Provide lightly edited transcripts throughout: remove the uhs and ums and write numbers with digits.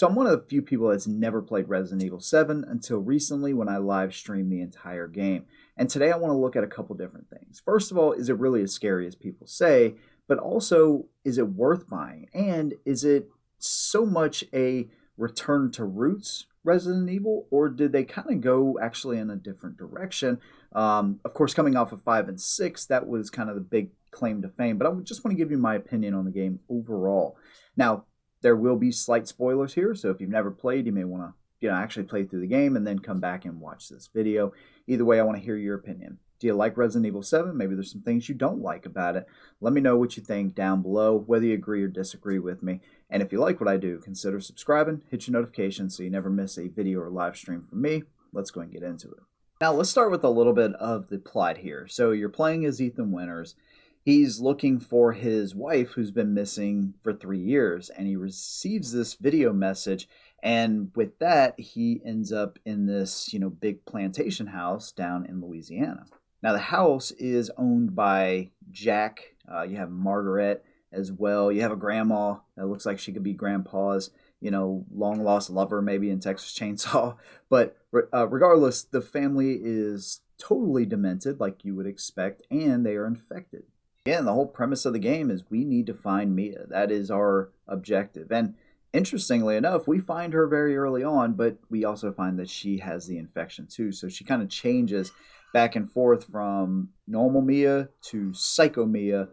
So I'm one of the few people that's never played Resident Evil 7 until recently when I live streamed the entire game. And today I want to look at a couple different things. First of all, is it really as scary as people say? But also, is it worth buying? And is it so much a return to roots Resident Evil, or did they kind of go actually in a different direction? Of course, coming off of 5 and 6, that was kind of the big claim to fame. But I just want to give you my opinion on the game overall. Now, there will be slight spoilers here, so if you've never played, you may want to actually play through the game and then come back and watch this video. Either way, I want to hear your opinion. Do you like Resident Evil 7? Maybe there's some things you don't like about it. Let me know what you think down below, whether you agree or disagree with me. And if you like what I do, consider subscribing, hit your notifications so you never miss a video or live stream from me. Let's go and get into it. Now, let's start with a little bit of the plot here. So you're playing as Ethan Winters. He's looking for his wife who's been missing for 3 years, and he receives this video message, and with that, he ends up in this, big plantation house down in Louisiana. Now, the house is owned by Jack. You have Margaret as well. You have a grandma that looks like she could be grandpa's, long lost lover maybe in Texas Chainsaw. But regardless, the family is totally demented like you would expect, and they are infected. Again, the whole premise of the game is we need to find Mia. That is our objective. And interestingly enough, we find her very early on, but we also find that she has the infection too. So she kind of changes back and forth from normal Mia to psycho Mia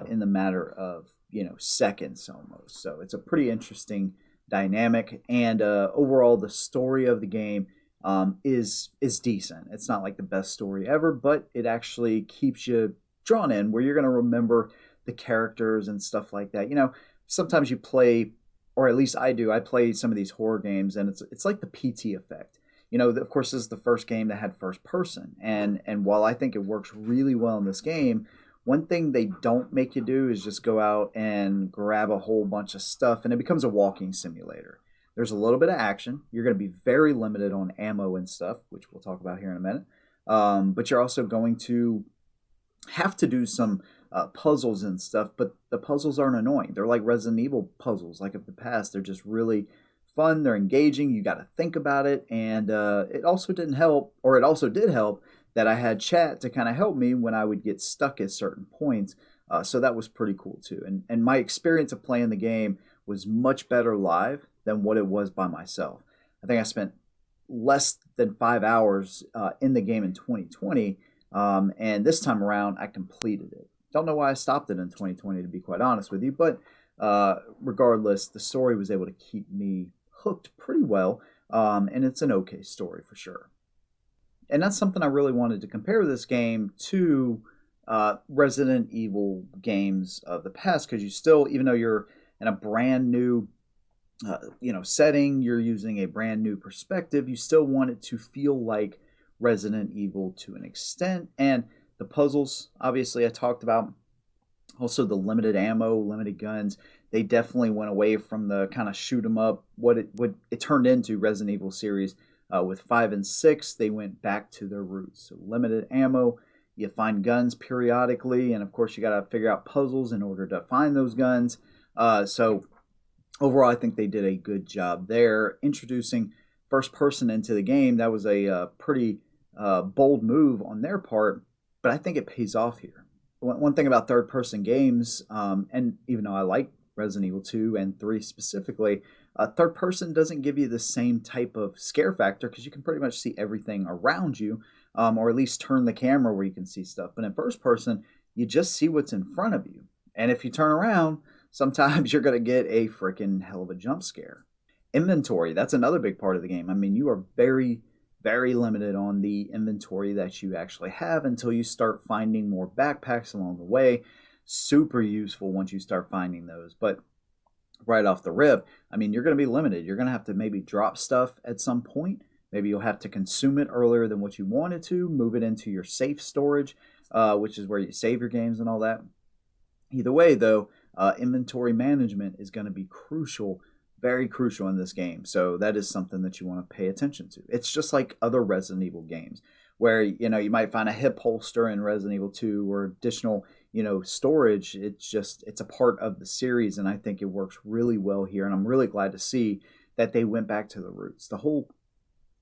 in the matter of, seconds almost. So it's a pretty interesting dynamic. And overall, the story of the game is decent. It's not like the best story ever, but it actually keeps you drawn in where you're going to remember the characters and stuff like that. Sometimes you play, or at least I do, I play some of these horror games and it's like the PT effect. Of course, this is the first game that had first person. And while I think it works really well in this game, one thing they don't make you do is just go out and grab a whole bunch of stuff and it becomes a walking simulator. There's a little bit of action. You're going to be very limited on ammo and stuff, which we'll talk about here in a minute. But you're also going to have to do some puzzles and stuff, but the puzzles aren't annoying. They're like Resident Evil puzzles, like of the past. They're just really fun. They're engaging. You got to think about it. And it also did help that I had chat to kind of help me when I would get stuck at certain points. So that was pretty cool too. And my experience of playing the game was much better live than what it was by myself. I think I spent less than 5 hours in the game in 2020. And this time around, I completed it. Don't know why I stopped it in 2020, to be quite honest with you. But regardless, the story was able to keep me hooked pretty well. And it's an okay story for sure. And that's something I really wanted to compare this game to Resident Evil games of the past. Because you still, even though you're in a brand new setting, you're using a brand new perspective, you still want it to feel like Resident Evil to an extent. And the puzzles, obviously, I talked about. Also, the limited ammo, limited guns. They definitely went away from the kind of shoot 'em up, what it turned into Resident Evil series. With 5 and 6, they went back to their roots. So limited ammo, you find guns periodically, and of course you got to figure out puzzles in order to find those guns. So overall, I think they did a good job there. Introducing first person into the game, that was a pretty bold move on their part, but I think it pays off here. One thing about third person games, and even though I like Resident Evil 2 and 3 specifically, third person doesn't give you the same type of scare factor because you can pretty much see everything around you, or at least turn the camera where you can see stuff. But in first person, you just see what's in front of you. And if you turn around, sometimes you're going to get a freaking hell of a jump scare. Inventory, that's another big part of the game. I mean, you are very, very limited on the inventory that you actually have until you start finding more backpacks along the way. Super useful once you start finding those. But right off the rip, I mean, you're going to be limited. You're going to have to maybe drop stuff at some point. Maybe you'll have to consume it earlier than what you wanted to, move it into your safe storage, which is where you save your games and all that. Either way, though, inventory management is going to be crucial, very crucial in this game. So that is something that you want to pay attention to. It's just like other Resident Evil games where, you might find a hip holster in Resident Evil 2 or additional, storage. It's a part of the series, and I think it works really well here. And I'm really glad to see that they went back to the roots. The whole,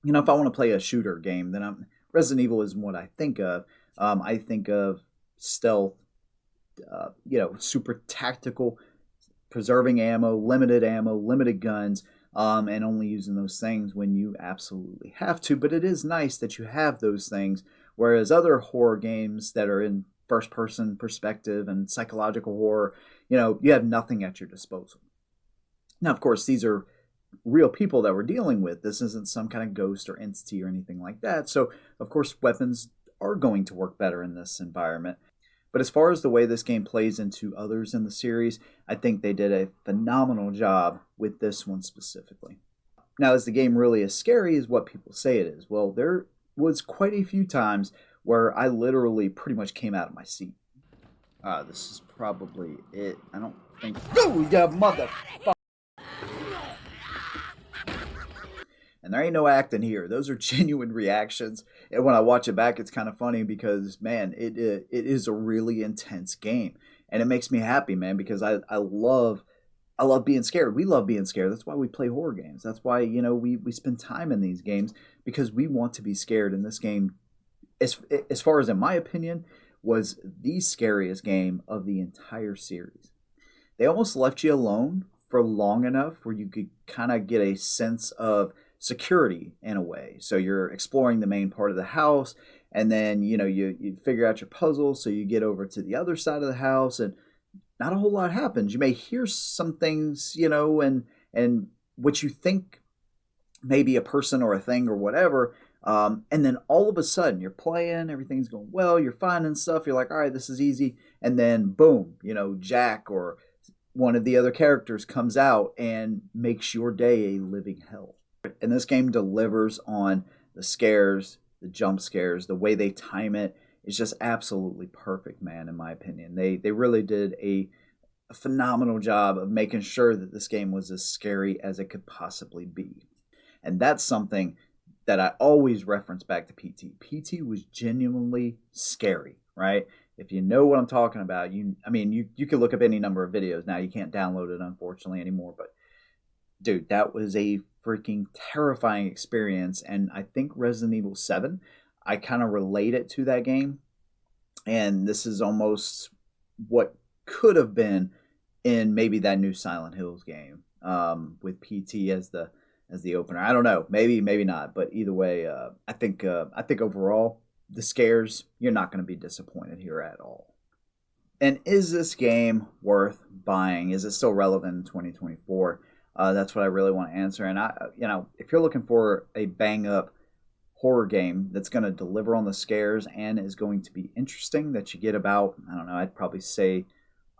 if I want to play a shooter game, then Resident Evil isn't what I think of. I think of stealth, super tactical, preserving ammo, limited guns, and only using those things when you absolutely have to. But it is nice that you have those things, whereas other horror games that are in first person perspective and psychological horror, you have nothing at your disposal. Now, of course, these are real people that we're dealing with. This isn't some kind of ghost or entity or anything like that. So, of course, weapons are going to work better in this environment. But as far as the way this game plays into others in the series, I think they did a phenomenal job with this one specifically. Now, is the game really as scary as what people say it is? Well, there was quite a few times where I literally pretty much came out of my seat. This is probably it. I don't think... Oh, yeah, mother... And there ain't no acting here. Those are genuine reactions. And when I watch it back, it's kind of funny because, man, it is a really intense game. And it makes me happy, man, because I love being scared. We love being scared. That's why we play horror games. That's why, we spend time in these games, because we want to be scared. And this game, as far as in my opinion, was the scariest game of the entire series. They almost left you alone for long enough where you could kind of get a sense of security in a way. So you're exploring the main part of the house, and then you figure out your puzzle, so you get over to the other side of the house, and not a whole lot happens. You may hear some things, and what you think may be a person or a thing or whatever, and then all of a sudden you're playing, everything's going well, you're finding stuff, you're like, all right, this is easy, and then boom, Jack or one of the other characters comes out and makes your day a living hell. And this game delivers on the scares, the jump scares, the way they time it is just absolutely perfect, man, in my opinion. They really did a phenomenal job of making sure that this game was as scary as it could possibly be. And that's something that I always reference back to PT. PT was genuinely scary, right? If you know what I'm talking about, you can look up any number of videos. Now you can't download it, unfortunately, anymore, but dude, that was a freaking terrifying experience. And I think Resident Evil 7, I kind of relate it to that game. And this is almost what could have been in maybe that new Silent Hills game, with PT as the opener. I don't know, maybe not, but either way, I think overall the scares, you're not going to be disappointed here at all. And is this game worth buying? Is it still relevant in 2024? That's what I really want to answer. And if you're looking for a bang up horror game that's going to deliver on the scares and is going to be interesting, that you get about, I don't know, I'd probably say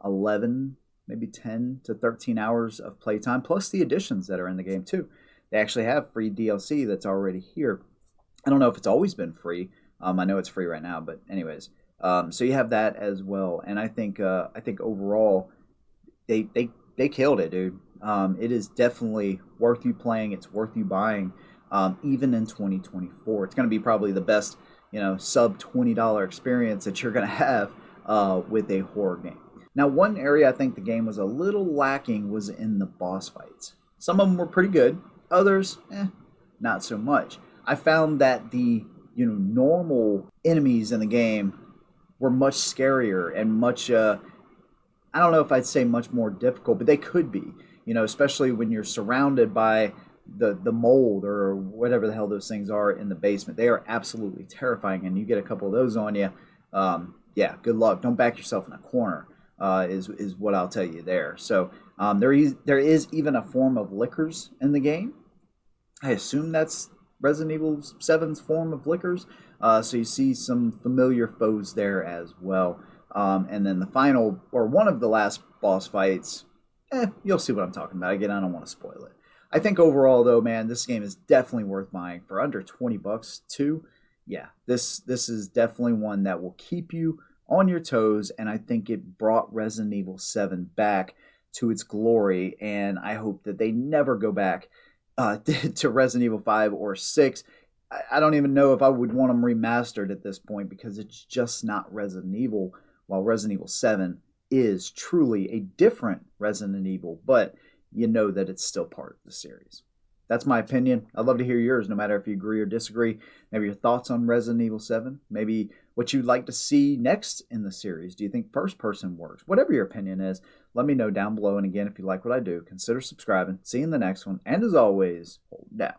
11, maybe 10 to 13 hours of playtime, plus the additions that are in the game too. They actually have free DLC that's already here. I don't know if it's always been free. I know it's free right now, but anyways, so you have that as well. And I think overall they killed it, dude. It is definitely worth you playing. It's worth you buying, even in 2024. It's going to be probably the best, sub $20 experience that you're going to have with a horror game. Now, one area I think the game was a little lacking was in the boss fights. Some of them were pretty good. Others, not so much. I found that the normal enemies in the game were much scarier and much, I don't know if I'd say much more difficult, but they could be. Especially when you're surrounded by the mold or whatever the hell those things are in the basement. They are absolutely terrifying, and you get a couple of those on you, good luck. Don't back yourself in a corner, is what I'll tell you there. So there is even a form of lickers in the game. I assume that's Resident Evil 7's form of lickers. So you see some familiar foes there as well. And then the final, or one of the last boss fights, you'll see what I'm talking about. Again, I don't want to spoil it. I think overall, though, man, this game is definitely worth buying for under $20 too. Yeah, this is definitely one that will keep you on your toes, and I think it brought Resident Evil 7 back to its glory, and I hope that they never go back to Resident Evil 5 or 6. I don't even know if I would want them remastered at this point, because it's just not Resident Evil, while Resident Evil 7 is truly a different Resident Evil, but you know that it's still part of the series. that's my opinion. I'd love to hear yours, no matter if you agree or disagree. Maybe your thoughts on Resident Evil 7. Maybe what you'd like to see next in the series. Do you think first person works? Whatever your opinion is, let me know down below. And again, if you like what I do, consider subscribing. See you in the next one. And as always, hold down.